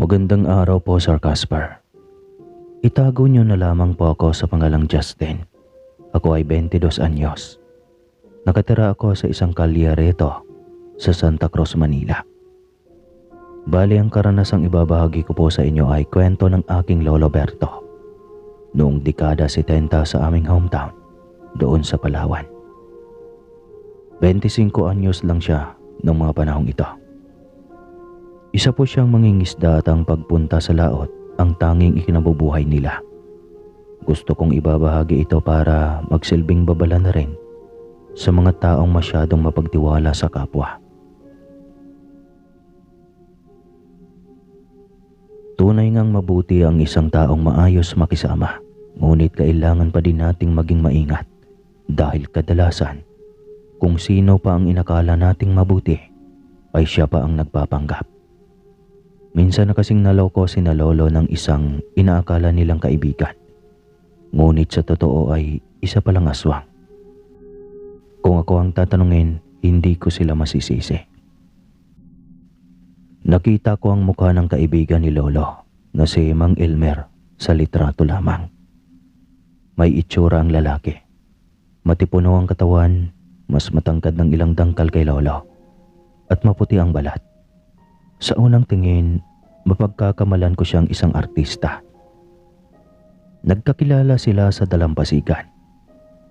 Magandang araw po, Sir Casper. Itago niyo na lamang po ako sa pangalang Justin. Ako ay 22 anyos. Nakatira ako sa isang kalye rito sa Santa Cruz, Manila. Bali, ang karanasang ibabahagi ko po sa inyo ay kwento ng aking Lolo Berto noong dekada 70 sa aming hometown doon sa Palawan. 25 anyos lang siya noong mga panahong ito. Isa po siyang mangingisda at ang pagpunta sa laot ang tanging ikinabubuhay nila. Gusto kong ibabahagi ito para magsilbing babala na rin sa mga taong masyadong mapagtiwala sa kapwa. Tunay ngang mabuti ang isang taong maayos makisama, ngunit kailangan pa din nating maging maingat dahil kadalasan kung sino pa ang inakala nating mabuti ay siya pa ang nagpapanggap. Minsan na kasing naloko sina lolo ng isang inaakala nilang kaibigan. Ngunit sa totoo ay isa palang aswang. Kung ako ang tatanungin, hindi ko sila masisisi. Nakita ko ang mukha ng kaibigan ni lolo na si Mang Elmer sa litrato lamang. May itsura ang lalaki. Matipuno ang katawan, mas matangkad ng ilang dangkal kay lolo, at maputi ang balat. Sa unang tingin, mapagkakamalan ko siyang isang artista. Nagkakilala sila sa dalampasigan.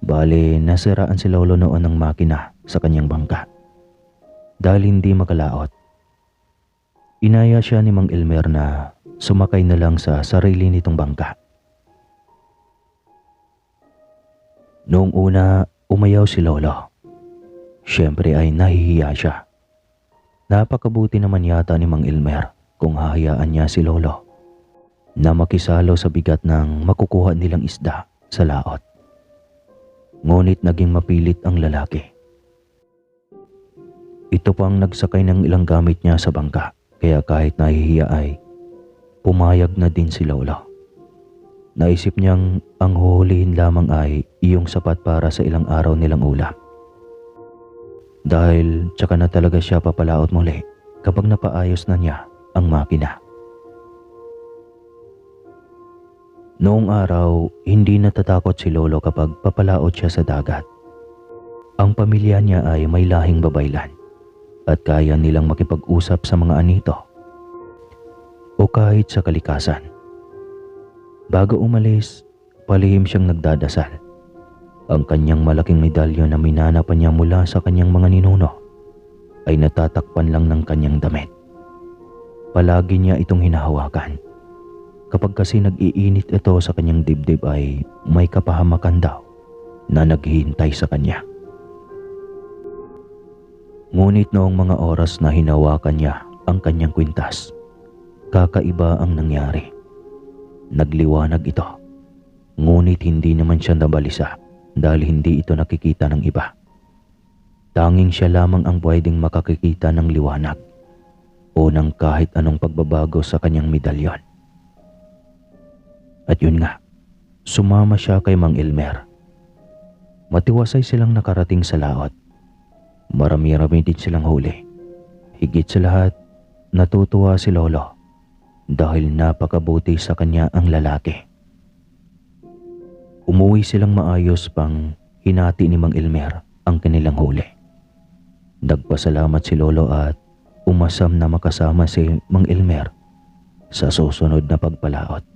Bale, nasiraan si lolo noon ng makina sa kanyang bangka. Dahil hindi makalaot, inaya siya ni Mang Elmer na sumakay na lang sa sarili nitong bangka. Noong una, umayaw si lolo. Siyempre ay nahihiya siya. Napakabuti naman yata ni Mang Elmer kung hahayaan niya si lolo na makisalo sa bigat ng makukuha nilang isda sa laot. Ngunit naging mapilit ang lalaki. Ito pang nagsakay ng ilang gamit niya sa bangka, kaya kahit nahihiya ay pumayag na din si lolo. Naisip niyang ang huhulihin lamang ay iyong sapat para sa ilang araw nilang ulam. Dahil tsaka na talaga siya papalaot muli kapag napaayos na niya ang makina. Noong araw, hindi natatakot si lolo kapag papalaot siya sa dagat. Ang pamilya niya ay may lahing babaylan at kaya nilang makipag-usap sa mga anito o kahit sa kalikasan. Bago umalis, palihim siyang nagdadasal. Ang kanyang malaking medalyon na minana pa niya mula sa kanyang mga ninuno ay natatakpan lang ng kanyang damit. Palagi niya itong hinahawakan. Kapag kasi nag-iinit ito sa kanyang dibdib ay may kapahamakan daw na naghihintay sa kanya. Ngunit noong mga oras na hinawakan niya ang kanyang kwintas, kakaiba ang nangyari. Nagliwanag ito, ngunit hindi naman siya nabalisa dahil hindi ito nakikita ng iba. Tanging siya lamang ang pwedeng makakikita ng liwanag o ng kahit anong pagbabago sa kanyang medalyon. At yun nga, sumama siya kay Mang Elmer. Matiwasay silang nakarating sa laot. Marami-rami din silang huli. Higit sa lahat, natutuwa si lolo dahil napakabuti sa kanya ang lalaki. Umuwi silang maayos pang hinati ni Mang Elmer ang kanilang huli. Nagpasalamat si lolo at umasam na makasama si Mang Elmer sa susunod na pagpalaot.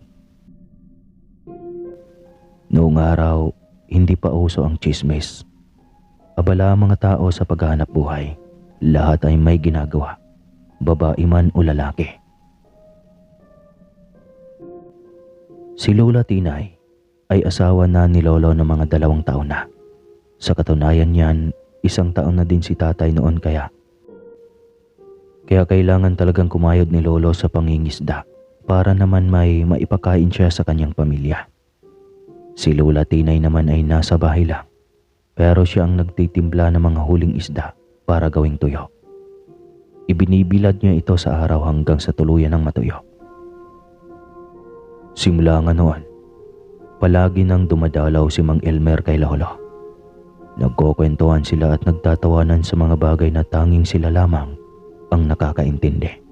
Noong araw, hindi pa uso ang chismis. Abala ang mga tao sa paghahanap buhay. Lahat ay may ginagawa, babae man o lalaki. Si Lola Tinay ay asawa na ni lolo ng mga 2 taon na. Sa katunayan niyan, 1 taon na din si tatay noon kaya kailangan talagang kumayod ni lolo sa pangingisda para naman may maipakain siya sa kanyang pamilya. Si Lola Tinay naman ay nasa bahay lang, pero siya ang nagtitimpla ng mga huling isda para gawing tuyo. Ibinibilad niya ito sa araw hanggang sa tuluyan ng matuyo. Simula nga noon, palagi nang dumadalaw si Mang Elmer kay lolo. Nagkukwentuhan sila at nagtatawanan sa mga bagay na tanging sila lamang ang nakakaintindi.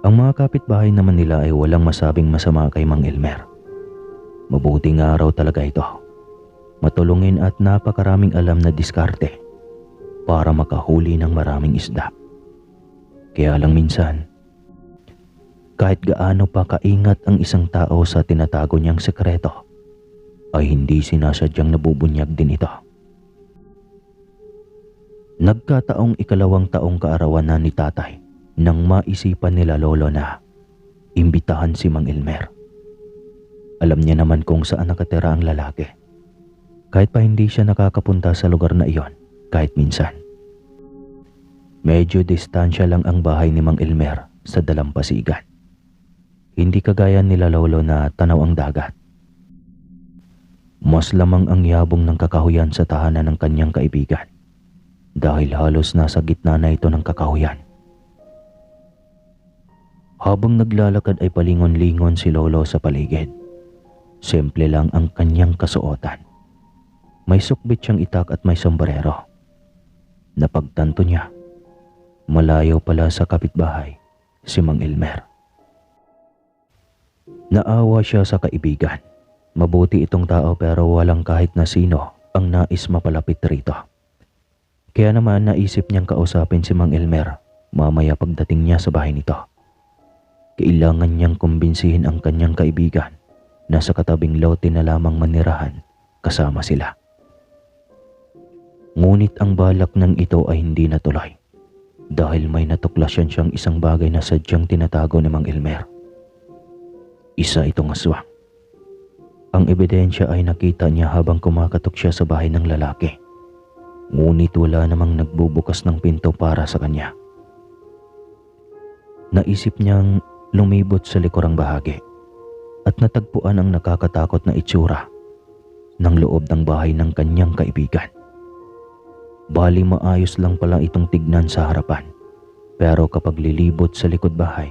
Ang mga mga kapitbahay naman nila ay walang masabing masama kay Mang Elmer. Mabuting araw talaga ito. Matulungin at napakaraming alam na diskarte para makahuli ng maraming isda. Kaya lang minsan, kahit gaano pa kaingat ang isang tao sa tinatago niyang sekreto, ay hindi sinasadyang nabubunyag din ito. Nagkataong 2 taong kaarawan na ni tatay nang maisipan nila lolo na imbitahan si Mang Elmer. Alam niya naman kung saan nakatira ang lalaki, kahit pa hindi siya nakakapunta sa lugar na iyon kahit minsan. Medyo distansya lang ang bahay ni Mang Elmer sa dalampasigan. Hindi kagaya nila lolo na tanaw ang dagat. Mas lamang ang yabong ng kakahuyan sa tahanan ng kanyang kaibigan dahil halos nasa gitna na ito ng kakahuyan. Habang naglalakad ay palingon-lingon si lolo sa paligid. Simple lang ang kanyang kasuotan. May sukbit siyang itak at may sombrero. Napagtanto niya, malayo pala sa kapitbahay si Mang Elmer. Naawa siya sa kaibigan. Mabuti itong tao pero walang kahit na sino ang nais mapalapit rito. Kaya naman naisip niyang kausapin si Mang Elmer mamaya pagdating niya sa bahay nito. Kailangan niyang kumbinsihin ang kanyang kaibigan na sa katabing lote na lamang manirahan kasama sila. Ngunit ang balak ng ito ay hindi natuloy dahil may natuklasan siyang isang bagay na sadyang tinatago ni Mang Elmer. Isa itong aswang. Ang ebidensya ay nakita niya habang kumakatok siya sa bahay ng lalaki. Ngunit wala namang nagbubukas ng pinto para sa kanya. Naisip niyang lumibot sa likurang bahagi at natagpuan ang nakakatakot na itsura ng loob ng bahay ng kanyang kaibigan. Bali maayos lang pala itong tignan sa harapan, pero kapag lilibot sa likod bahay,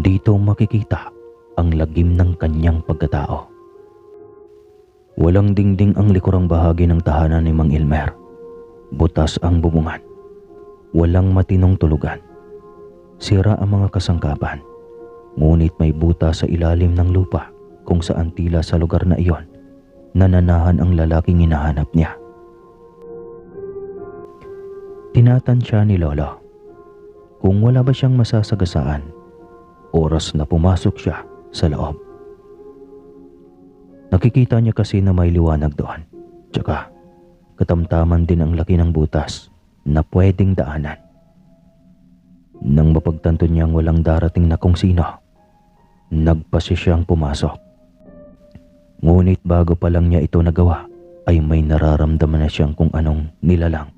dito makikita ang lagim ng kanyang pagkatao. Walang dingding ang likurang bahagi ng tahanan ni Mang Elmer. Butas ang bubungan. Walang matinong tulugan. Sira ang mga kasangkapan. Ngunit may buta sa ilalim ng lupa kung saan tila sa lugar na iyon nananahan ang lalaking hinahanap niya. Tinatansya ni lolo kung wala ba siyang masasagasaan oras na pumasok siya sa loob. Nakikita niya kasi na may liwanag doon. Tsaka katamtaman din ang laki ng butas na pwedeng daanan. Nang mapagtanto niyang walang darating na kung sino, nagpasya siyang pumasok. Ngunit bago pa lang niya ito nagawa, ay may nararamdaman na siyang kung anong nilalang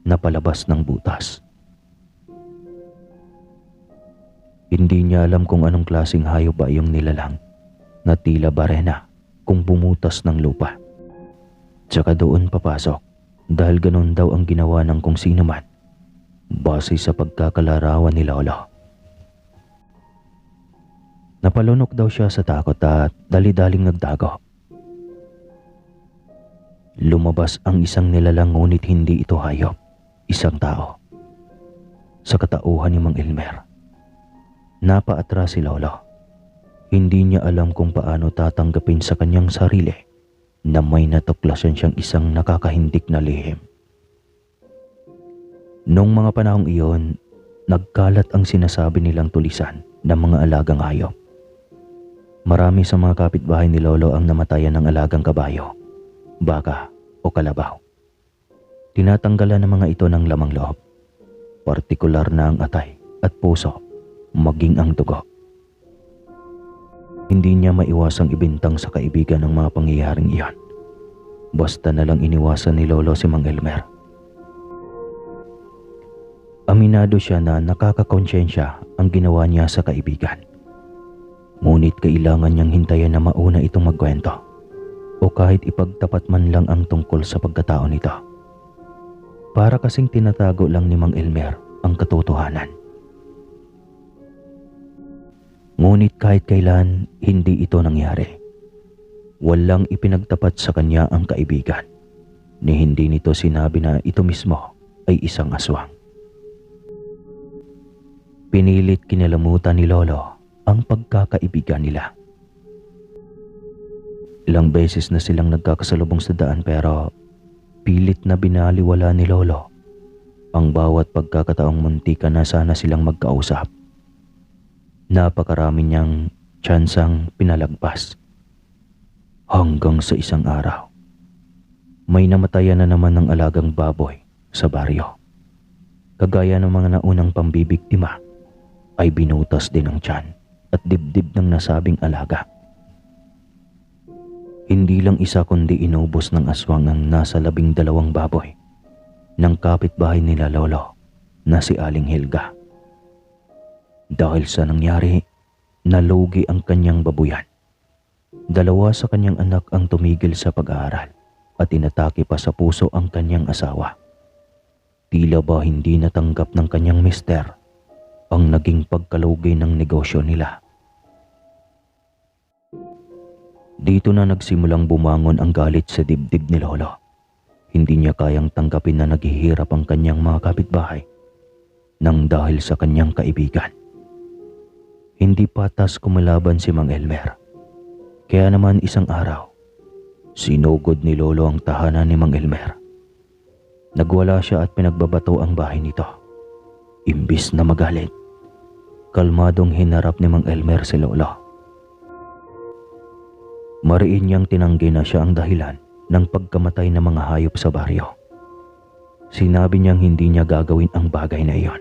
na palabas ng butas. Hindi niya alam kung anong klaseng hayop ba yung nilalang na tila barena kung bumutas ng lupa. Tsaka doon papasok dahil ganun daw ang ginawa ng kung sino man base sa pagkakalarawan ni lolo. Napalunok daw siya sa takot at dali-daling nagdago. Lumabas ang isang nilalang ngunit hindi ito hayop, isang tao. Sa katauhan ni Mang Elmer, napaatras si lolo. Hindi niya alam kung paano tatanggapin sa kanyang sarili na may natuklasan siyang isang nakakahindik na lihim. Noong mga panahong iyon, nagkalat ang sinasabi nilang tulisan ng mga alagang hayop. Marami sa mga kapitbahay ni lolo ang namatayan ng alagang kabayo, baka o kalabaw. Tinatanggalan ng mga ito ng lamang loob, partikular na ang atay at puso, maging ang dugo. Hindi niya maiwasang ibintang sa kaibigan ng mga pangyayaring iyon. Basta na lang iniwasan ni lolo si Mang Elmer. Aminado siya na nakakakonsensya ang ginawa niya sa kaibigan. Ngunit kailangan niyang hintayin na mauna itong magkwento o kahit ipagtapat man lang ang tungkol sa pagkatao nito. Para kasing tinatago lang ni Mang Elmer ang katotohanan. Ngunit kahit kailan, hindi ito nangyari. Walang ipinagtapat sa kanya ang kaibigan, ni hindi nito sinabi na ito mismo ay isang aswang. Pinilit kinalamutan ni Lolo ang pagkakaibigan nila. Ilang beses na silang nagkakasalubong sa daan pero pilit na binaliwala ni Lolo ang bawat pagkakataong muntika na sana silang magkausap. Napakarami niyang tsansang pinalagpas. Hanggang sa isang araw, may namatayan na naman ng alagang baboy sa baryo. Kagaya ng mga naunang pambibiktima, ay binutas din ang tiyan at dibdib ng nasabing alaga. Hindi lang isa kundi inubos ng aswang ang nasa 12 baboy ng kapitbahay nila Lolo na si Aling Hilga. Dahil sa nangyari, nalugi ang kanyang babuyan. 2 sa kanyang anak ang tumigil sa pag-aaral at inatake pa sa puso ang kanyang asawa. Tila ba hindi natanggap ng kanyang mister ang naging pagkalugi ng negosyo nila. Dito na nagsimulang bumangon ang galit sa dibdib ni Lolo. Hindi niya kayang tanggapin na naghihirap ang kanyang mga kapitbahay nang dahil sa kanyang kaibigan. Hindi patas kumalaban si Mang Elmer. Kaya naman isang araw, sinugod ni Lolo ang tahanan ni Mang Elmer. Nagwala siya at pinagbabato ang bahay nito. Imbis na magalit, kalmadong hinarap ni Mang Elmer si Lolo. Mariin niyang tinanggi na siya ang dahilan ng pagkamatay ng mga hayop sa baryo. Sinabi niyang hindi niya gagawin ang bagay na iyon.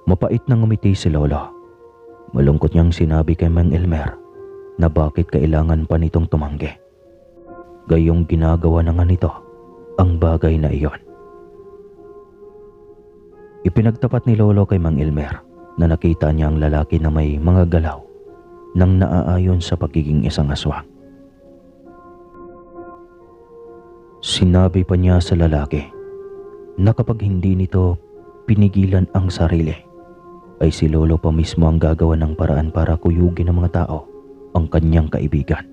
Mapait na ngumiti si Lolo. Malungkot niyang sinabi kay Mang Elmer na bakit kailangan pa nitong tumanggi. Gayong ginagawa na nga nito ang bagay na iyon. Ipinagtapat ni Lolo kay Mang Elmer na nakita niya ang lalaki na may mga galaw nang naaayon sa pagiging isang aswang. Sinabi pa niya sa lalaki na kapag hindi nito pinigilan ang sarili, ay si Lolo pa mismo ang gagawa ng paraan para kuyugin ng mga tao ang kanyang kaibigan.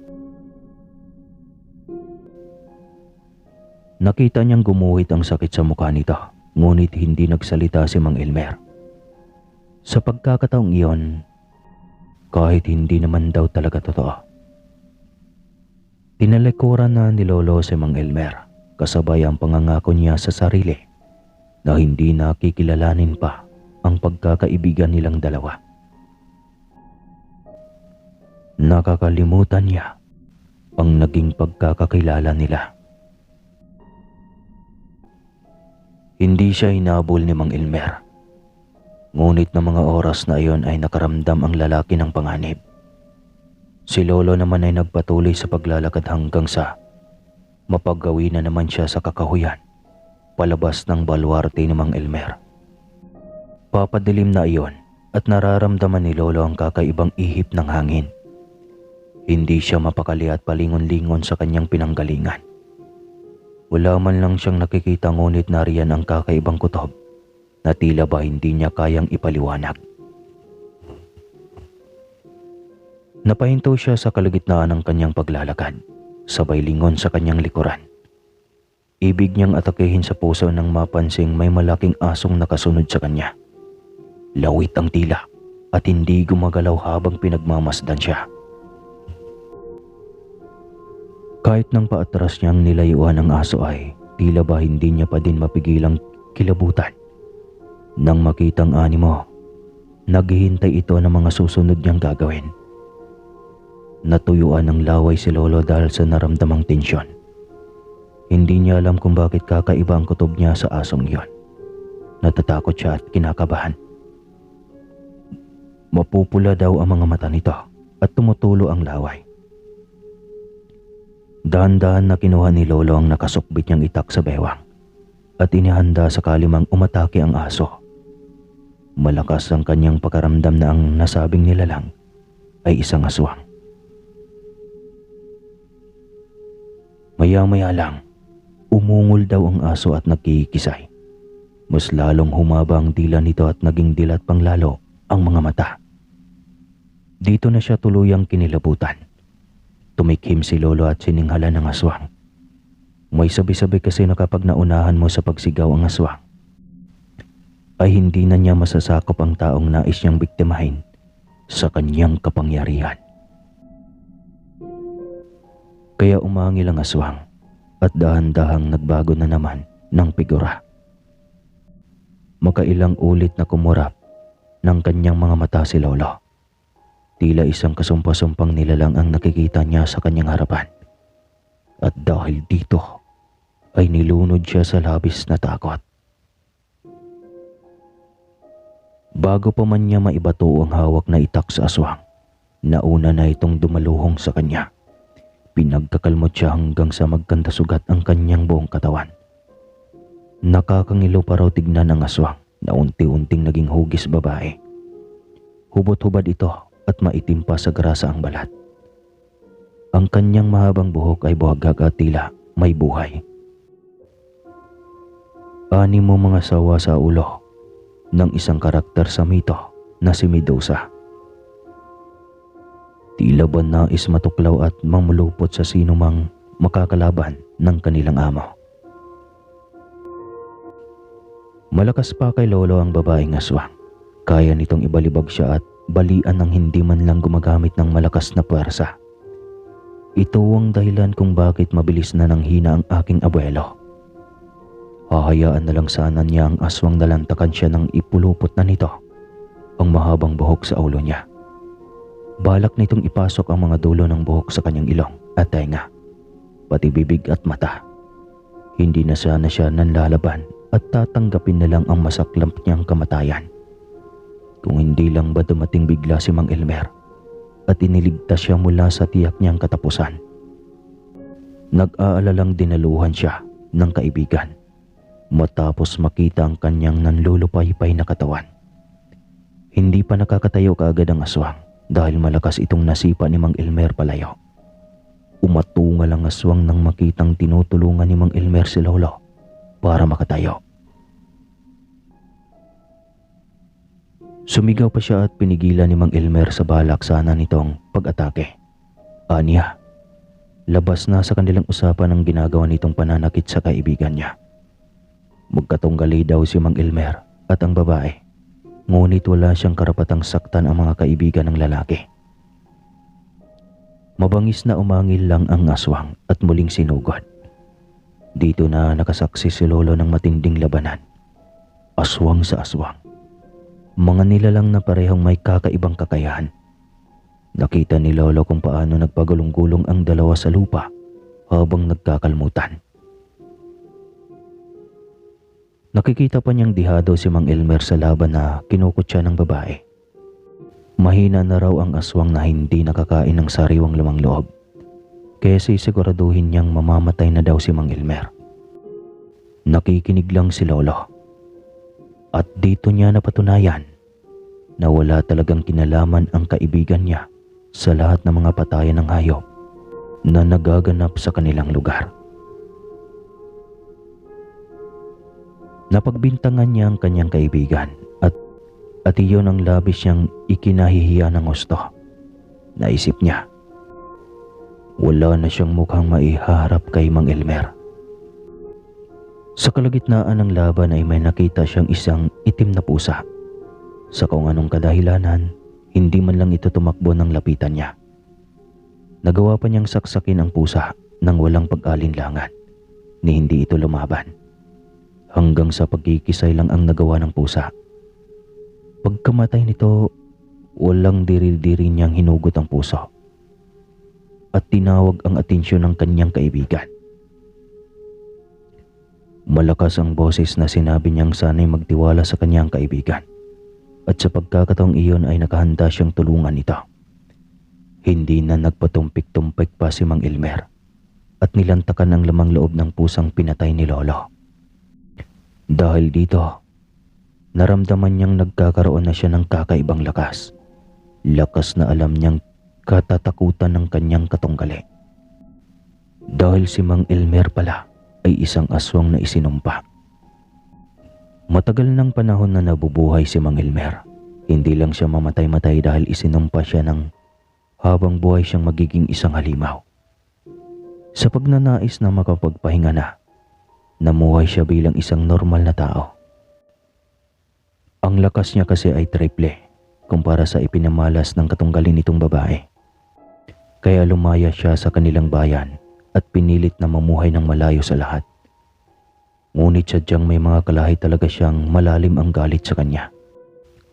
Nakita niyang gumuhit ang sakit sa mukha nito, ngunit hindi nagsalita si Mang Elmer. Sa pagkakataong iyon, kahit hindi naman daw talaga totoo, tinalikuran na ni Lolo si Mang Elmer kasabay ang pangangako niya sa sarili na hindi nakikilalanin pa ang pagkakaibigan nilang dalawa. Nakakalimutan niya ang naging pagkakakilala nila. Hindi siya hinabol ni Mang Elmer. Ngunit ng mga oras na iyon ay nakaramdam ang lalaki ng panganib. Si Lolo naman ay nagpatuloy sa paglalakad hanggang sa mapagawi na naman siya sa kakahuyan, palabas ng baluarte ni Mang Elmer. Papadilim na iyon at nararamdaman ni Lolo ang kakaibang ihip ng hangin. Hindi siya mapakali at palingon-lingon sa kanyang pinanggalingan. Wala man lang siyang nakikita ngunit nariyan ang kakaibang kutob na tila ba hindi niya kayang ipaliwanag. Napahinto siya sa kalagitnaan ng kanyang paglalakad, sabay lingon sa kanyang likuran. Ibig niyang atakehin sa puso nang mapansing may malaking asong nakasunod sa kanya. Lawit ang tila at hindi gumagalaw habang pinagmamasdan siya. Kahit nang paatras niyang nilayuan ang aso ay tila ba hindi niya pa din mapigilang kilabutan. Nang makitang animo, naghihintay ito ng mga susunod niyang gagawin. Natuyuan ng laway si Lolo dahil sa naramdamang tensyon. Hindi niya alam kung bakit kakaiba ang kutob niya sa asong iyon. Natatakot siya at kinakabahan. Mapupula daw ang mga mata nito at tumutulo ang laway. Dahan-dahan na kinuha ni Lolo ang nakasukbit niyang itak sa bewang at inihanda sakali mang umatake ang aso. Malakas ang kanyang pakaramdam na ang nasabing nilalang ay isang aswang. Maya-maya lang, umungol daw ang aso at nagkikisay. Mas lalong humaba ang dila nito at naging dilat pang lalo ang mga mata. Dito na siya tuluyang kinilabutan. Tumikhim si Lolo at sininghala ng aswang. May sabi-sabi kasi na kapag naunahan mo sa pagsigaw ang aswang, ay hindi na niya masasakop ang taong nais niyang biktimahin sa kanyang kapangyarihan. Kaya umangil ang aswang at dahan-dahang nagbago na naman ng figura. Makailang ulit na kumurap ng kanyang mga mata si Lolo. Tila isang kasumpa-sumpang nilalang ang nakikita niya sa kanyang harapan. At dahil dito ay nilunod siya sa labis na takot. Bago pa man niya maibato ang hawak na itak sa aswang, nauna na itong dumaluhong sa kanya. Pinagkakalmot siya hanggang sa magkandasugat ang kanyang buong katawan. Nakakangilo pa raw tignan ang aswang na unti-unting naging hugis babae. Hubot-hubad ito at maitim pa sa grasa ang balat. Ang kanyang mahabang buhok ay buhagag at tila may buhay. Animo mga sawa sa ulo ng isang karakter sa mito na si Medusa. Tila ba nais matuklaw at mamulupot sa sino mang makakalaban ng kanilang amo. Malakas pa kay Lolo ang babaeng aswang. Kaya nitong ibalibag siya at balian ng hindi man lang gumagamit ng malakas na puwersa. Ito ang dahilan kung bakit mabilis na nanghina ang aking abuelo. Hahayaan na lang sana niya ang aswang na lantakan siya nang ipulupot na nito ang mahabang buhok sa ulo niya. Balak nitong ipasok ang mga dulo ng buhok sa kanyang ilong at tenga, pati bibig at mata. Hindi na sana siya nanlalaban at tatanggapin na lang ang masaklap niyang kamatayan. Kung hindi lang ba dumating bigla si Mang Elmer at iniligtas siya mula sa tiyak niyang katapusan. Nag-aalalang dinaluhan siya ng kaibigan matapos makita ang kanyang nanlulupaypay na katawan. Hindi pa nakakatayo kaagad ang aswang dahil malakas itong nasipa ni Mang Elmer palayo. Umatungal ang aswang nang makitang tinutulungan ni Mang Elmer si Lolo para makatayo. Sumigaw pa siya at pinigilan ni Mang Elmer sa balak sana nitong pag-atake. Aniya, labas na sa kanilang usapan ang ginagawa nitong pananakit sa kaibigan niya. Magkatunggali daw si Mang Elmer at ang babae, ngunit wala siyang karapatang saktan ang mga kaibigan ng lalaki. Mabangis na umangil lang ang aswang at muling sinugod. Dito na nakasaksi si Lolo ng matinding labanan. Aswang sa aswang. Mga nilalang na parehong may kakaibang kakayahan. Nakita ni Lolo kung paano nagpagulong-gulong ang dalawa sa lupa habang nagkakalmutan. Nakikita pa niyang dihado si Mang Elmer sa laban na kinukutya ng babae. Mahina na raw ang aswang na hindi nakakain ng sariwang lamang loob. Kaya sisiguraduhin niyang mamamatay na daw si Mang Elmer. Nakikinig lang si Lolo. At dito niya napatunayan na wala talagang kinalaman ang kaibigan niya sa lahat ng mga patayan ng hayop na nagaganap sa kanilang lugar. Napagbintangan niya ang kanyang kaibigan at iyon ang labis niyang ikinahihiya ng gusto. Naisip niya, wala na siyang mukhang maiharap kay Mang Elmer. Sa kalagitnaan ng laban ay may nakita siyang isang itim na pusa. Sa kung anong kadahilanan, hindi man lang ito tumakbo ng lapitan niya. Nagawa pa niyang saksakin ang pusa nang walang pag-alinlangan ni hindi ito lumaban. Hanggang sa pagkikisay lang ang nagawa ng pusa. Pagkamatay nito, walang diri-diri niyang hinugot ang puso at tinawag ang atensyon ng kanyang kaibigan. Malakas ang boses na sinabi niyang sana'y magtiwala sa kanyang kaibigan at sa pagkakataong iyon ay nakahanda siyang tulungan ito. Hindi na nagpatumpik-tumpik pa si Mang Elmer at nilantakan ang lamang loob ng pusang pinatay ni Lolo. Dahil dito, naramdaman niyang nagkakaroon na siya ng kakaibang lakas. Lakas na alam niyang katatakutan ng kanyang katunggali. Dahil si Mang Elmer pala ay isang aswang na isinumpa. Matagal ng panahon na nabubuhay si Mang Elmer. Hindi lang siya mamatay-matay dahil isinumpa siya ng habang buhay siyang magiging isang halimaw. Sa pagnanais na makapagpahinga na, namuhay siya bilang isang normal na tao. Ang lakas niya kasi ay triple kumpara sa ipinamalas ng katunggalin nitong babae. Kaya lumaya siya sa kanilang bayan at pinilit na mamuhay ng malayo sa lahat. Ngunit sadyang may mga kalahi talaga siyang malalim ang galit sa kanya.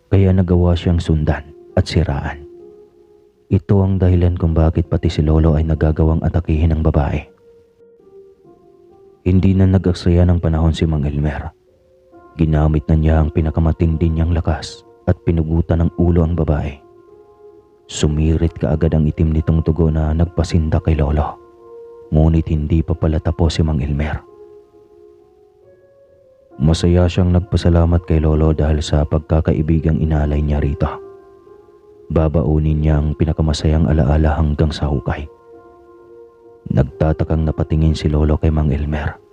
Kaya nagawa siyang sundan at siraan. Ito ang dahilan kung bakit pati si Lolo ay nagagawang atakihin ng babae. Hindi na nag-aksaya ng panahon si Mang Elmer. Ginamit na niya ang pinakamatindi niyang lakas at pinugutan ng ulo ang babae. Sumirit kaagad ang itim nitong tugo na nagpasinda kay Lolo. Ngunit hindi pa pala tapos si Mang Elmer. Masaya siyang nagpasalamat kay Lolo dahil sa pagkakaibigang inalay niya rito. Babaunin niya ang pinakamasayang alaala hanggang sa hukay. Nagtatakang napatingin si Lolo kay Mang Elmer.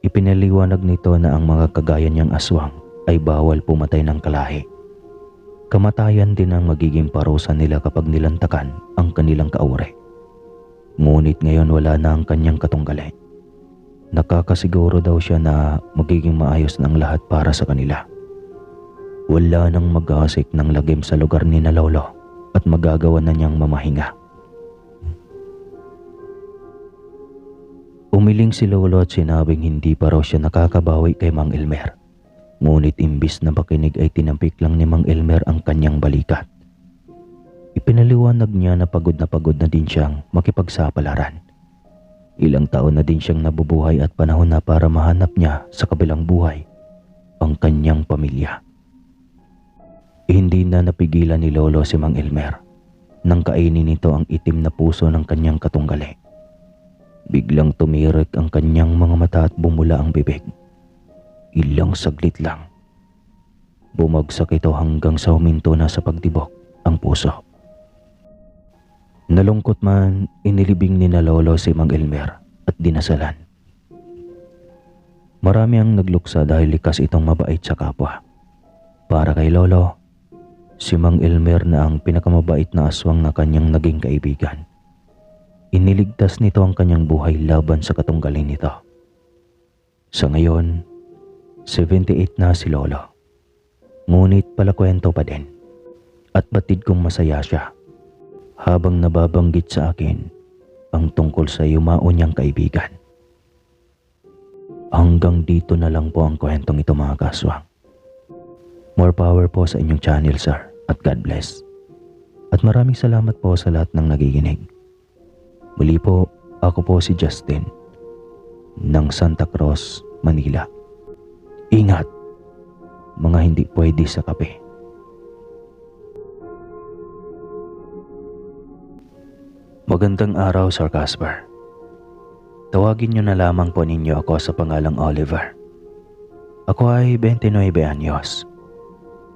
Ipinaliwanag nito na ang mga kagaya niyang aswang ay bawal pumatay ng kalahi. Kamatayan din ang magiging parusa nila kapag nilantakan ang kanilang kaure. Ngunit ngayon wala na ang kanyang katunggali. Nakakasiguro daw siya na magiging maayos na ang lahat para sa kanila. Wala nang mag-aasik ng lagim sa lugar ni na Lolo at magagawa na niyang mamahinga. Umiling si Lolo at sinabing hindi pa raw siya nakakabawi kay Mang Elmer. Ngunit imbis na makinig ay tinampik lang ni Mang Elmer ang kanyang balikat. Ipinaliwanag niya na pagod na din siyang makipagsapalaran. Ilang taon na din siyang nabubuhay at panahon na para mahanap niya sa kabilang buhay ang kanyang pamilya. Hindi na napigilan ni Lolo si Mang Elmer nang kainin nito ang itim na puso ng kanyang katunggali. Biglang tumirik ang kanyang mga mata at bumula ang bibig. Ilang saglit lang. Bumagsak ito hanggang sa huminto na sa pagtibok ang puso. Nalungkot man, inilibing ni na Lolo si Mang Elmer at dinasalan. Marami ang nagluksa dahil likas itong mabait sa kapwa. Para kay Lolo, si Mang Elmer na ang pinakamabait na aswang na kanyang naging kaibigan. Iniligtas nito ang kanyang buhay laban sa katunggalin nito. Sa ngayon, 78 na si Lolo. Ngunit palakwento pa din at batid kong masaya siya habang nababanggit sa akin ang tungkol sa yumao niyang kaibigan. Hanggang dito na lang po ang kwentong ito mga kaswang. More power po sa inyong channel, sir, at God bless. At maraming salamat po sa lahat ng nagiginig. Muli po, ako po si Justin ng Santa Cruz, Manila. Ingat, mga hindi pwede sa kape. Magandang araw, Sir Casper. Tawagin niyo na lamang po ninyo ako sa pangalang Oliver. Ako ay 29 anyos.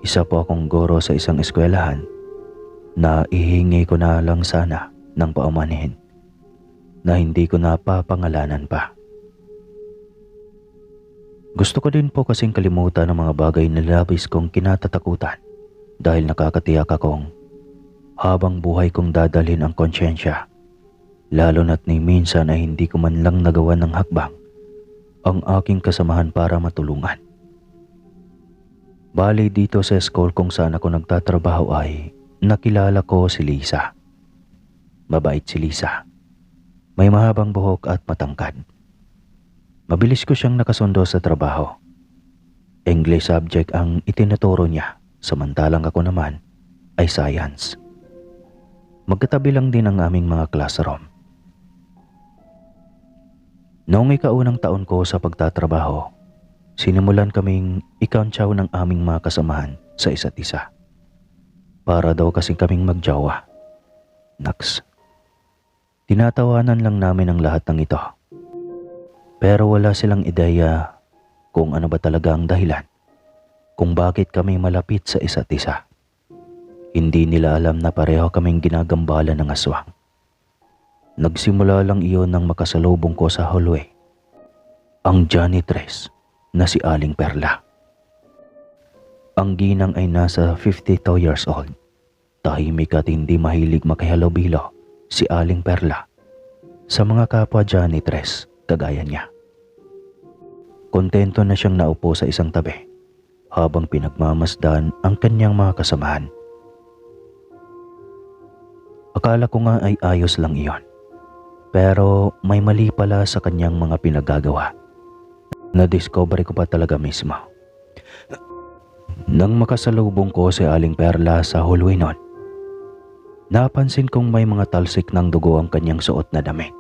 Isa po akong guro sa isang eskwelahan na ihingi ko na lang sana ng paumanhin na hindi ko napapangalanan pa. Gusto ko din po kasing kalimutan ang mga bagay na labis kong kinatatakutan dahil nakakatiyak akong habang buhay kong dadalhin ang konsyensya, lalo na't ni minsan ay hindi ko man lang nagawa ng hakbang ang aking kasamahan para matulungan. Bali dito sa school kung saan ako nagtatrabaho ay nakilala ko si Lisa. Mabait si Lisa. May mahabang buhok at matangkad. Mabilis ko siyang nakasundo sa trabaho. English subject ang itinuturo niya, samantalang ako naman ay science. Magkatabi lang din ang aming mga classroom. Noong ikaunang taon ko sa pagtatrabaho, sinimulan kaming ikantsaw ng aming mga kasamahan sa isa't isa. Para daw kasing kaming magjawa. Naks. Tinatawanan lang namin ang lahat ng ito. Pero wala silang ideya kung ano ba talaga ang dahilan kung bakit kami malapit sa isa't isa. Hindi nila alam na pareho kaming ginagambala ng aswang. Nagsimula lang iyon nang makasalubong ko sa hallway ang janitress na si Aling Perla. Ang ginang ay nasa 52 years old. Tahimik at hindi mahilig makihalubilo si Aling Perla sa mga kapwa janitress kagaya niya. Kontento na siyang naupo sa isang tabi habang pinagmamasdan ang kanyang mga kasamahan. Akala ko nga ay ayos lang iyon. Pero may mali pala sa kanyang mga pinagagawa. Nadiscover ko pa talaga mismo. Nang makasalubong ko si Aling Perla sa hallway noon, napansin kong may mga talsik ng dugo ang kanyang suot na damit.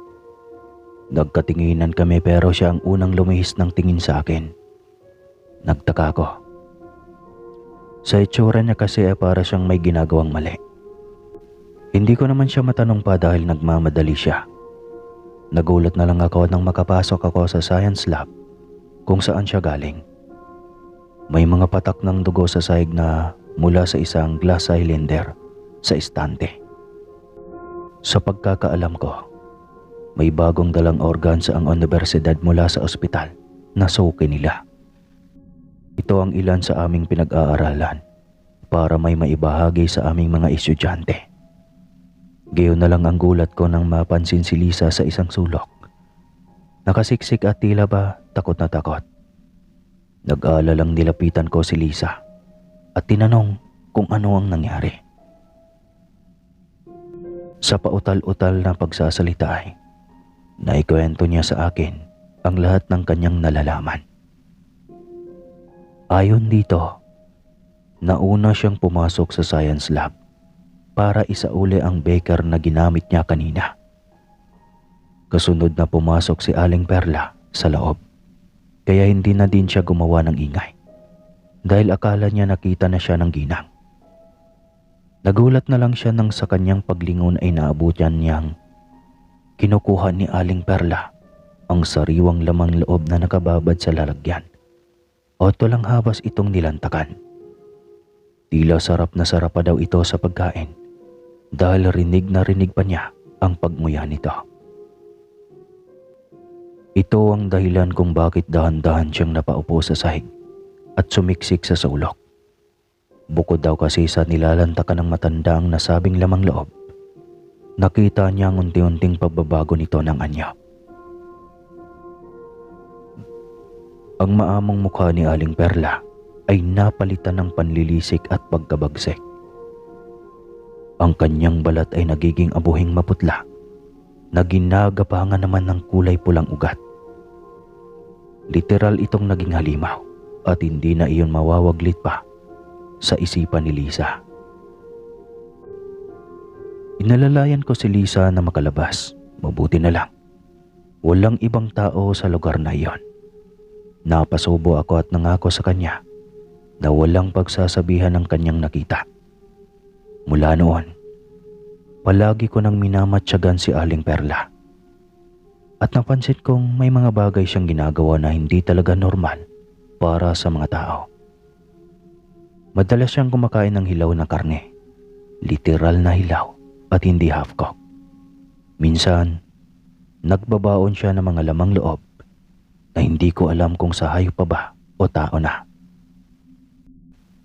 Nagkatinginan kami pero siya ang unang lumihis ng tingin sa akin. Nagtaka ko. Sa itsura niya kasi ay para siyang may ginagawang mali. Hindi ko naman siya matanong pa dahil nagmamadali siya. Nagulat na lang ako nang makapasok ako sa science lab kung saan siya galing. May mga patak ng dugo sa sahig na mula sa isang glass cylinder sa istante. Sa pagkakaalam ko, may bagong dalang organs ang universidad mula sa ospital na suki nila. Ito ang ilan sa aming pinag-aaralan para may maibahagi sa aming mga estudyante. Gayon na lang ang gulat ko nang mapansin si Lisa sa isang sulok. Nakasiksik at tila ba takot na takot. Nag-aalalang nilapitan ko si Lisa at tinanong kung ano ang nangyari. Sa pautal-utal na pagsasalita ay naikwento niya sa akin ang lahat ng kanyang nalalaman. Ayon dito, nauna siyang pumasok sa science lab para isauli ang beaker na ginamit niya kanina. Kasunod na pumasok si Aling Perla sa loob, kaya hindi na din siya gumawa ng ingay dahil akala niya nakita na siya ng ginang. Nagulat na lang siya nang sa kanyang paglingon ay naabutan niyang kinukuha ni Aling Perla ang sariwang lamang loob na nakababad sa lalagyan o tulang habas itong nilantakan. Tila sarap na sarap pa daw ito sa pagkain dahil rinig na rinig pa niya ang pagmuya nito. Ito ang dahilan kung bakit dahan-dahan siyang napaupo sa sahig at sumiksik sa sulok. Bukod daw kasi sa nilalantakan ng matanda ang nasabing lamang loob, nakita niya ang unti-unting pagbabago nito ng anyo. Ang maamong mukha ni Aling Perla ay napalitan ng panlilisik at pagkabagsik. Ang kanyang balat ay nagiging abuhing maputla na ginagapangan naman ng kulay pulang ugat. Literal itong naging halimaw at hindi na iyon mawawaglit pa sa isipan ni Lisa. Inalalayan ko si Lisa na makalabas. Mabuti na lang. Walang ibang tao sa lugar na iyon. Napasubo ako at nangako sa kanya na walang pagsasabihan ng kanyang nakita. Mula noon, palagi ko nang minamatyagan si Aling Perla. At napansin kong may mga bagay siyang ginagawa na hindi talaga normal para sa mga tao. Madalas siyang kumakain ng hilaw na karne. Literal na hilaw at hindi half-cooked. Minsan, nagbabaon siya ng mga lamang loob na hindi ko alam kung sa hayop pa ba o tao na.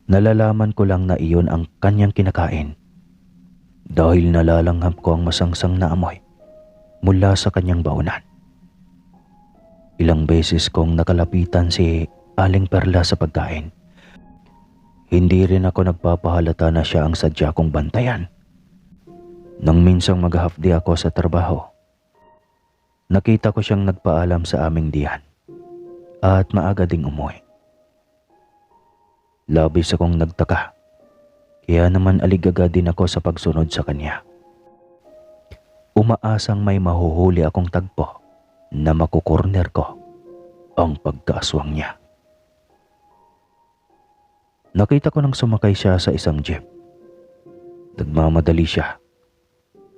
Nalalaman ko lang na iyon ang kanyang kinakain dahil nalalanghap ko ang masangsang na amoy mula sa kanyang baunan. Ilang beses kong nakalapitan si Aling Perla sa pagkain. Hindi rin ako nagpapahalata na siya ang sadya kong bantayan. Nang minsang mag-half-day ako sa trabaho, nakita ko siyang nagpaalam sa aming diyan at maaga ding umuwi. Labis akong nagtaka, kaya naman aligaga din ako sa pagsunod sa kanya. Umaasang may mahuhuli akong tagpo na makukorner ko ang pagkaaswang niya. Nakita ko nang sumakay siya sa isang jeep. Nagmamadali siya.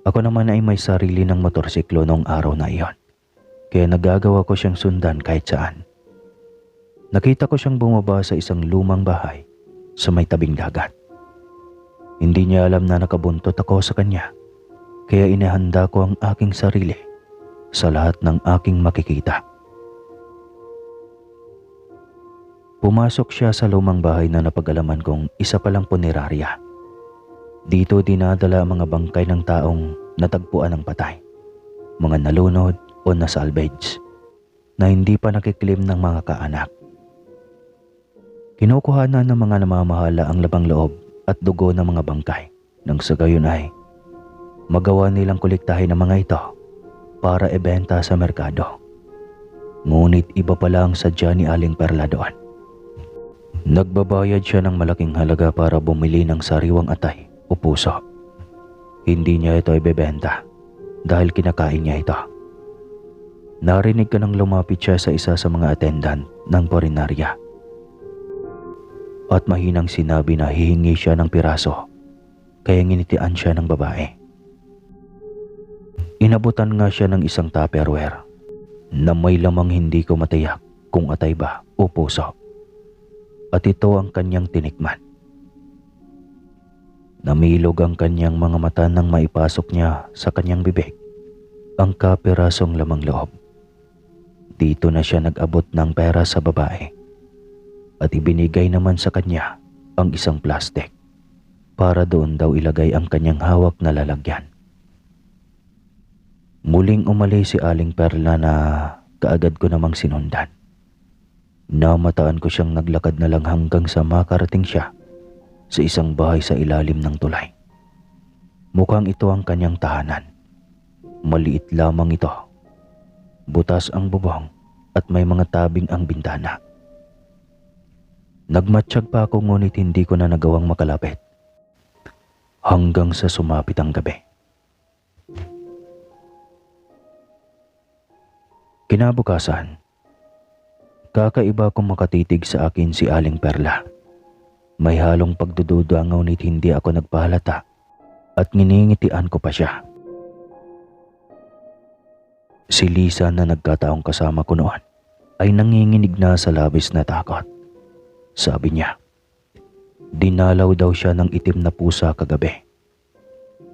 Ako naman ay may sarili ng motorsiklo noong araw na iyon, kaya nagagawa ko siyang sundan kahit saan. Nakita ko siyang bumaba sa isang lumang bahay sa may tabing dagat. Hindi niya alam na nakabuntot ako sa kanya, kaya inihanda ko ang aking sarili sa lahat ng aking makikita. Pumasok siya sa lumang bahay na napag-alaman kong isa palang punerarya. Dito dinadala ang mga bangkay ng taong natagpuan ng patay, mga nalunod o nasalvage na hindi pa nakiklaim ng mga kaanak. Kinukuhanan ng mga namamahala ang labang loob at dugo ng mga bangkay nang sa gayon ay magawa nilang kolektahin ang mga ito para ibenta sa merkado. Ngunit iba pala ang sadya ni Aling Perla doon. Nagbabayad siya ng malaking halaga para bumili ng sariwang atay o puso. Hindi niya ito ibebenta dahil kinakain niya ito. Narinig ka nang lumapit siya sa isa sa mga attendant ng punerarya at mahinang sinabi na hihingi siya ng piraso, kaya nginitian siya ng babae. Inabutan nga siya ng isang tupperware na may lamang hindi ko matiyak kung atay ba o puso. At ito ang kanyang tinikman. Namilog ang kanyang mga mata nang maipasok niya sa kanyang bibig ang kapirasong lamang loob. Dito na siya nag-abot ng pera sa babae at ibinigay naman sa kanya ang isang plastic para doon daw ilagay ang kanyang hawak na lalagyan. Muling umalis si Aling Perla na kaagad ko namang sinundan. Namataan ko siyang naglakad na lang hanggang sa makarating siya sa isang bahay sa ilalim ng tulay. Mukhang ito ang kanyang tahanan. Maliit lamang ito. Butas ang bubong at may mga tabing ang bintana. Nagmatsyag pa ako ngunit hindi ko na nagawang makalapit hanggang sa sumapit ang gabi. Kinabukasan, kakaiba kong makatitig sa akin si Aling Perla. May halong pagdududa ngunit hindi ako nagpahalata at nginingitian ko pa siya. Si Lisa na nagkataong kasama ko noon ay nanginginig na sa labis na takot. Sabi niya, dinalaw daw siya ng itim na pusa kagabi.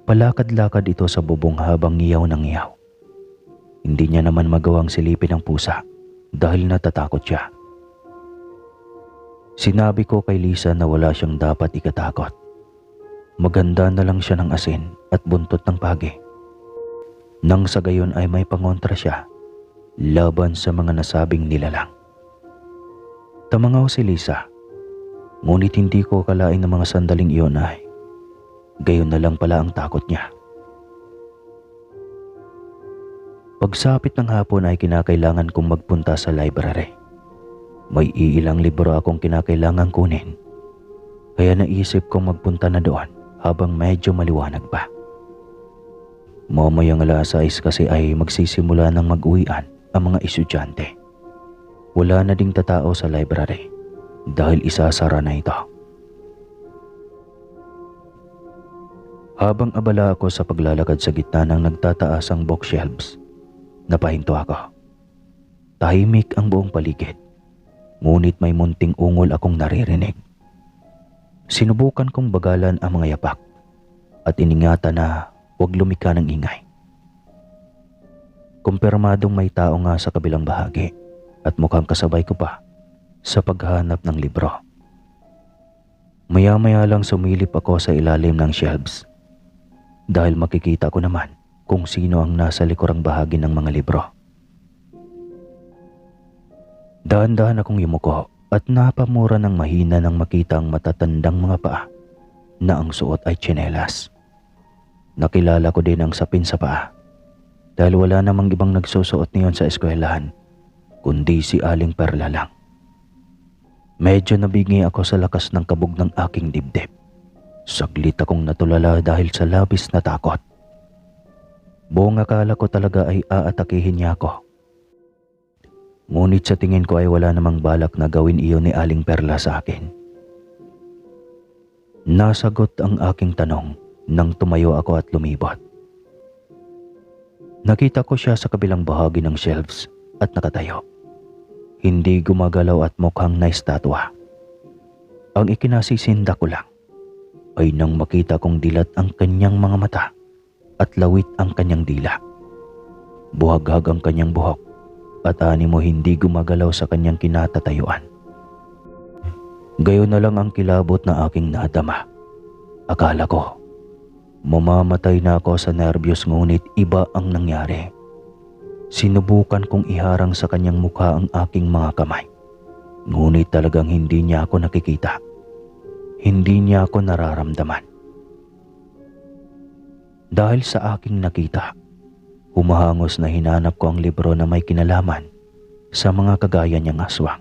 Palakad-lakad ito sa bubong habang ngiyaw ng ngiyaw. Hindi niya naman magawang silipin ang pusa dahil natatakot siya. Sinabi ko kay Lisa na wala siyang dapat ikatakot. Maganda na lang siya ng asin at buntot ng pagi. Nang sa gayon ay may pangontra siya laban sa mga nasabing nilalang. Tamangaw si Lisa, ngunit hindi ko akalain ng mga sandaling iyon ay gayon na lang pala ang takot niya. Pagsapit ng hapon ay kinakailangan kong magpunta sa library. May iilang libro akong kinakailangan kunin, kaya naisip kong magpunta na doon habang medyo maliwanag pa. Mamayang 6:00 kasi ay magsisimula ng mag-uwian ang mga estudyante. Wala na ding tatao sa library dahil isasara na ito. Habang abala ako sa paglalakad sa gitna ng nagtataasang bookshelves, napahinto ako. Tahimik ang buong paligid, ngunit may munting ungol akong naririnig. Sinubukan kong bagalan ang mga yapak at iningatan na huwag lumika ng ingay. Kumpirmadong may tao nga sa kabilang bahagi at mukhang kasabay ko pa sa paghahanap ng libro. Maya-maya lang sumilip ako sa ilalim ng shelves dahil makikita ko naman kung sino ang nasa likurang bahagi ng mga libro. Dahan-dahan akong yumuko at napamura ng mahina nang makita ang matatandang mga paa na ang suot ay tsinelas. Nakilala ko din ang sapin sa paa dahil wala namang ibang nagsusuot niyon sa eskwelahan kundi si Aling Perla lang. Medyo nabingi ako sa lakas ng kabog ng aking dibdib. Saglit akong natulala dahil sa labis na takot. Buong akala ko talaga ay aatakihin niya ako. Ngunit sa tingin ko ay wala namang balak na gawin iyon ni Aling Perla sa akin. Nasagot ang aking tanong nang tumayo ako at lumibot. Nakita ko siya sa kabilang bahagi ng shelves at nakatayo. Hindi gumagalaw at mukhang naistatwa. Ang ikinasisinda ko lang ay nang makita kong dilat ang kanyang mga mata at lawit ang kanyang dila. Buhaghag ang kanyang buhok at animo hindi gumagalaw sa kanyang kinatatayuan. Gayon na lang ang kilabot na aking nadama. Akala ko, mamamatay na ako sa nerbiyos ngunit iba ang nangyari. Sinubukan kong iharang sa kanyang mukha ang aking mga kamay. Ngunit talagang hindi niya ako nakikita. Hindi niya ako nararamdaman. Dahil sa aking nakita, humahangos na hinanap ko ang libro na may kinalaman sa mga kagaya niyang aswang.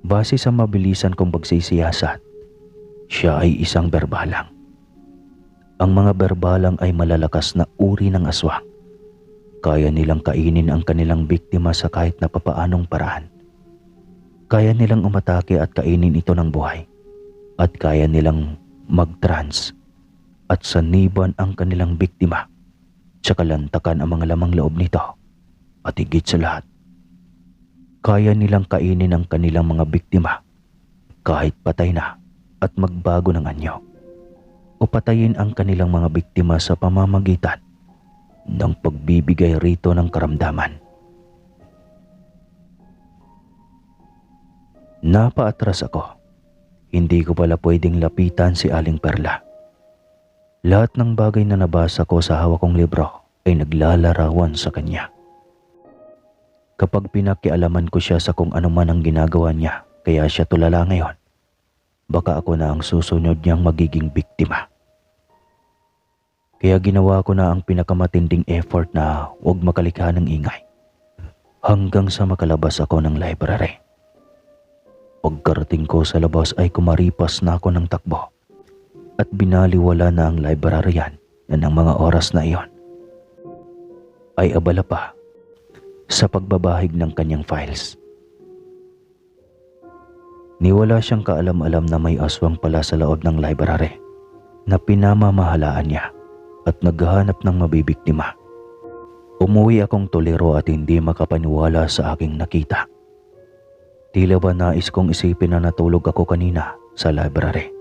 Base sa mabilisan kong pagsisiyasat, siya ay isang berbalang. Ang mga berbalang ay malalakas na uri ng aswang. Kaya nilang kainin ang kanilang biktima sa kahit na papaanong paraan. Kaya nilang umatake at kainin ito ng buhay. At kaya nilang mag-trans at saniban ang kanilang biktima. Tsaka lantakan ang mga lamang loob nito. At higit sa lahat, kaya nilang kainin ang kanilang mga biktima kahit patay na at magbago ng anyo. O patayin ang kanilang mga biktima sa pamamagitan ng pagbibigay rito ng karamdaman. Napaatras ako. Hindi ko pala pwedeng lapitan si Aling Perla. Lahat ng bagay na nabasa ko sa hawak kong libro ay naglalarawan sa kanya. Kapag pinakialaman ko siya sa kung ano man ang ginagawa niya, kaya siya tulala ngayon, baka ako na ang susunod niyang magiging biktima. Kaya ginawa ko na ang pinakamatinding effort na huwag makalikha ng ingay hanggang sa makalabas ako ng library. Pagkarating ko sa labas ay kumaripas na ako ng takbo at binaliwala na ang librarian na ng mga oras na iyon ay abala pa sa pagbabahig ng kanyang files. Niwala siyang kaalam-alam na may aswang pala sa loob ng library na pinamamahalaan niya at naghahanap ng mabibiktima. Umuwi akong tolero at hindi makapaniwala sa aking nakita. Tila ba nais kong isipin na natulog ako kanina sa library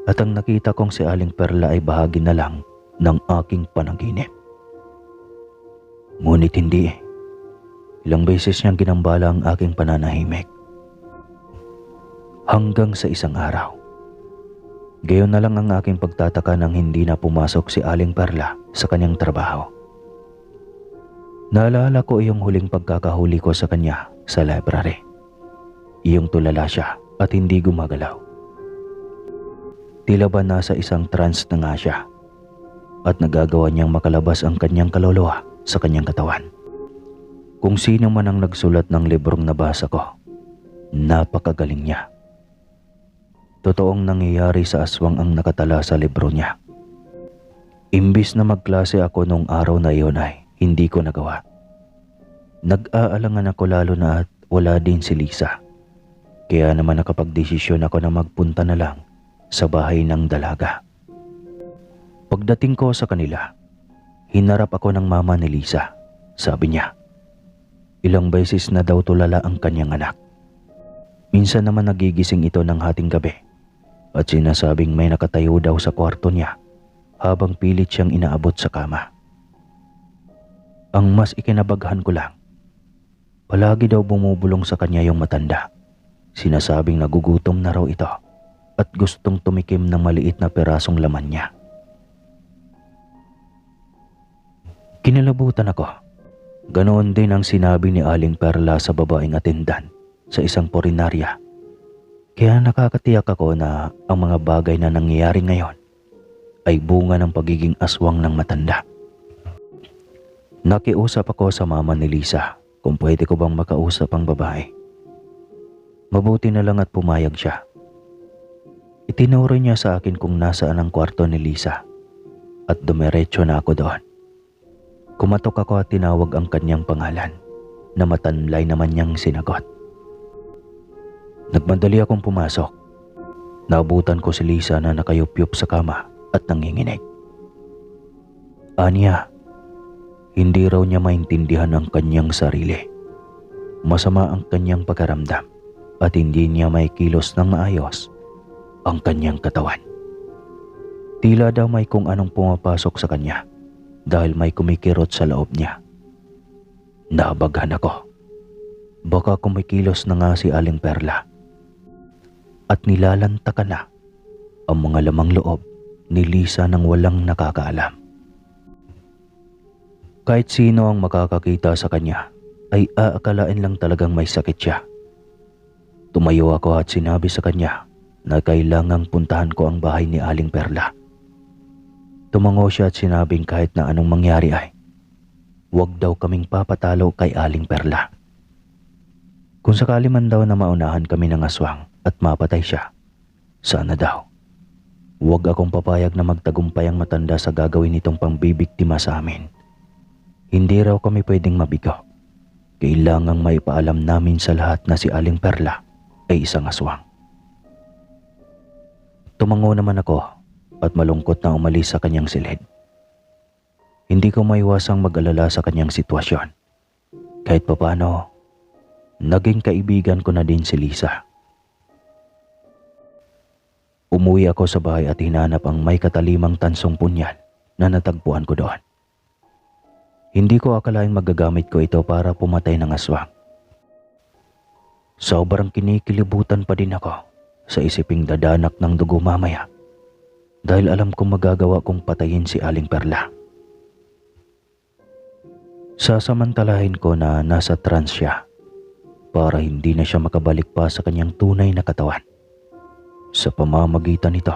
at ang nakita kong si Aling Perla ay bahagi na lang ng aking panaginip. Ngunit hindi eh. Ilang beses niyang ginambala ang aking pananahimik. Hanggang sa isang araw. Gayon na lang ang aking pagtataka nang hindi na pumasok si Aling Perla sa kanyang trabaho. Naalala ko iyong huling pagkakahuli ko sa kanya sa library. Iyong tulala siya at hindi gumagalaw. Tila ba nasa isang trance na nga siya at nagagawa niyang makalabas ang kanyang kaluluwa sa kanyang katawan. Kung sino man ang nagsulat ng librong nabasa ko, napakagaling niya. Totoong nangyayari sa aswang ang nakatala sa libro niya. Imbis na magklase ako nung araw na iyon ay hindi ko nagawa. Nag-aalangan ako lalo na at wala din si Lisa. Kaya naman nakapagdesisyon ako na magpunta na lang sa bahay ng dalaga. Pagdating ko sa kanila, hinarap ako ng mama ni Lisa. Sabi niya, ilang beses na daw tulala ang kanyang anak. Minsan naman nagigising ito ng hating gabi at sinasabing may nakatayo daw sa kwarto niya habang pilit siyang inaabot sa kama. Ang mas ikinabaghan ko lang, palagi daw bumubulong sa kanya yung matanda. Sinasabing nagugutom na raw ito at gustong tumikim ng maliit na perasong laman niya. Kinilabutan ako. Ganoon din ang sinabi ni Aling Perla sa babaeng atendan sa isang purinarya. Kaya nakakatiyak ako na ang mga bagay na nangyayari ngayon ay bunga ng pagiging aswang ng matanda. Nakiusap ako sa mama ni Lisa kung pwede ko bang makausap ang babae. Mabuti na lang at pumayag siya. Itinuro niya sa akin kung nasaan ang kwarto ni Lisa at dumiretso na ako doon. Kumatok ako at tinawag ang kanyang pangalan na matanlay naman niyang sinagot. Nagmadali akong pumasok. Naabutan ko si Lisa na nakayupyup sa kama at nanginginig. Anya, hindi raw niya maintindihan ang kanyang sarili. Masama ang kanyang pagkaramdam at hindi niya may kilos ng maayos ang kanyang katawan. Tila daw may kung anong pumapasok sa kanya dahil may kumikirot sa loob niya. Nabaghan ako. Baka kumikilos na nga si Aling Perla at nilalantakan na ang mga lamang loob ni Lisa nang walang nakakaalam. Kahit sino ang makakakita sa kanya ay aakalain lang talagang may sakit siya. Tumayo ako at sinabi sa kanya na kailangang puntahan ko ang bahay ni Aling Perla. Tumango siya at sinabing kahit na anong mangyari ay huwag daw kaming papatalo kay Aling Perla. Kung sakali man daw na maunahan kami ng aswang at mapatay siya, sana daw huwag akong papayag na magtagumpay ang matanda sa gagawin nitong pambibiktima sa amin. Hindi raw kami pwedeng mabigo. Kailangang maipaalam namin sa lahat na si Aling Perla ay isang aswang. Tumango naman ako at malungkot na umalis sa kanyang silid. Hindi ko maiwasang mag-alala sa kanyang sitwasyon. Kahit papaano, naging kaibigan ko na din si Lisa. Umuwi ako sa bahay at hinanap ang may katalimang tansong punyal na natagpuan ko doon. Hindi ko akalaing magagamit ko ito para pumatay ng aswang. Sobrang kinikilibutan pa din ako sa isiping dadanak ng dugo mamaya dahil alam kong magagawa kong patayin si Aling Perla. Sasamantalahin ko na nasa trance siya para hindi na siya makabalik pa sa kanyang tunay na katawan. Sa pamamagitan nito,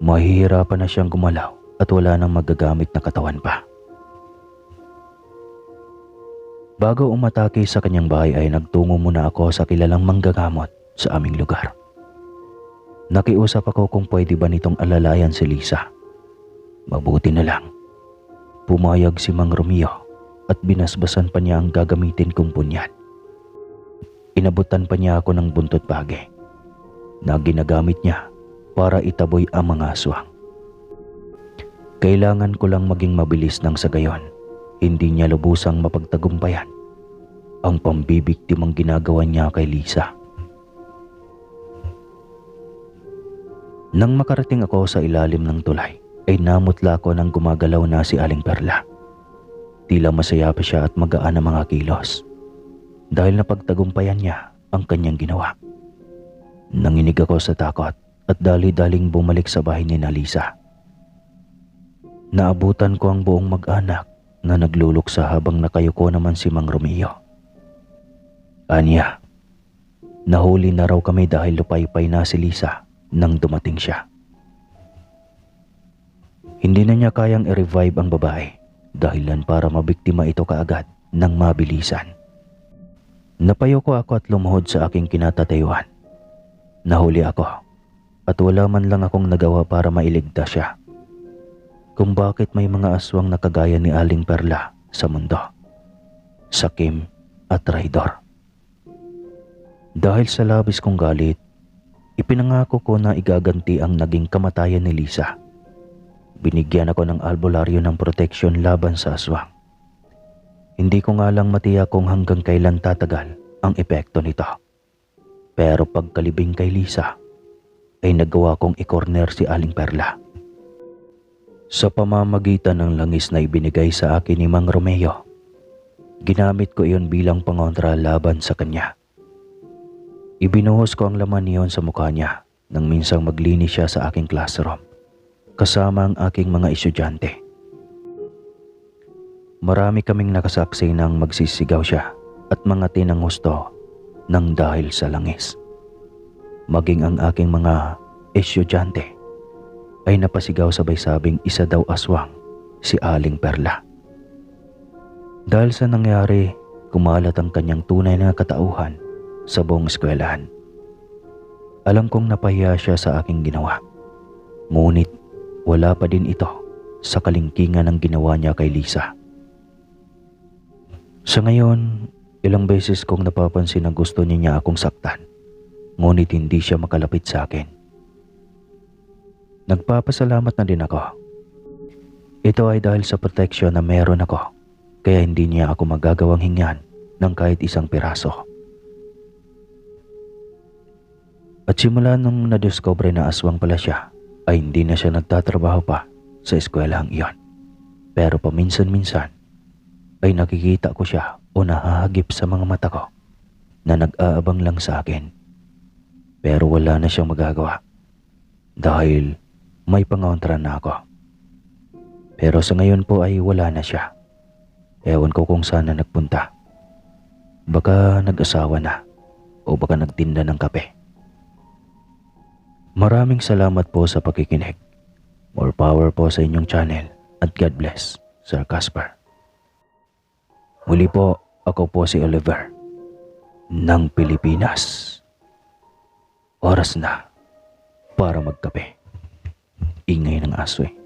mahihirapan na siyang gumalaw at wala nang magagamit na katawan pa. Bago umatake sa kanyang bahay ay nagtungo muna ako sa kilalang manggagamot sa aming lugar. Nakiusap ako kung pwede ba nitong alalayan si Lisa. Mabuti na lang, pumayag si Mang Romeo at binasbasan pa niya ang gagamitin kong punyal. Inabutan pa niya ako ng buntot bage na ginagamit niya para itaboy ang mga aswang. Kailangan ko lang maging mabilis nang sa gayon hindi niya lubusang mapagtagumpayan ang pambibiktimang ginagawa niya kay Lisa. Nang makarating ako sa ilalim ng tulay, ay namutla ko nang gumagalaw na si Aling Perla. Tila masaya pa siya at magaan ang mga kilos dahil napagtagumpayan niya ang kanyang ginawa. Nanginig ako sa takot at dali-daling bumalik sa bahay ni Lisa. Naabutan ko ang buong mag-anak na nagluluksa habang nakayuko naman si Mang Romeo. Anya, nahuli na raw kami dahil lupaypay na si Lisa nang dumating siya. Hindi na niya kayang i-revive ang babae dahilan para mabiktima ito kaagad ng mabilisan. Napayuko ako at lumuhod sa aking kinatatayuan. Nahuli ako at wala man lang akong nagawa para mailigtas siya. Kung bakit may mga aswang na kagaya ni Aling Perla sa mundo, sakim at traidor. Dahil sa labis kong galit, ipinangako ko na igaganti ang naging kamatayan ni Lisa. Binigyan ako ng albularyo ng proteksyon laban sa aswang. Hindi ko nga lang matiyak kung hanggang kailan tatagal ang epekto nito. Pero pagkalibing kay Lisa, ay nagawa kong i-corner si Aling Perla. Sa pamamagitan ng langis na ibinigay sa akin ni Mang Romeo, ginamit ko iyon bilang pangontra laban sa kanya. Ibinuhos ko ang laman niyon sa mukha niya nang minsang maglinis siya sa aking classroom kasama ang aking mga estudyante. Marami kaming nakasaksi nang magsisigaw siya at mga tinang husto nang dahil sa langis. Maging ang aking mga estudyante ay napasigaw sabay sabing isa daw aswang si Aling Perla. Dahil sa nangyari, kumalat ang kanyang tunay na katauhan sa buong eskwelahan. Alam kong napahiya siya sa aking ginawa. Ngunit wala pa din ito sa kalingkingan ng ginawa niya kay Lisa. Sa ngayon, ilang beses kong napapansin na gusto niya akong saktan. Ngunit hindi siya makalapit sa akin. Nagpapasalamat na din ako. Ito ay dahil sa proteksyon na meron ako, kaya hindi niya ako magagawang hingyan ng kahit isang piraso. At simula nung nadiscover na aswang pala siya, ay hindi na siya nagtatrabaho pa sa eskwelahang iyon. Pero paminsan-minsan ay nakikita ko siya o nahahagip sa mga mata ko na nag-aabang lang sa akin. Pero wala na siyang magagawa dahil may pangontra na ako. Pero sa ngayon po ay wala na siya. Ewan ko kung saan na nagpunta. Baka nag-asawa na o baka nagtinda ng kape. Maraming salamat po sa pakikinig. More power po sa inyong channel at God bless, Sir Casper. Muli po, ako po si Oliver ng Pilipinas. Oras na para magkape. Ingay ng aso eh.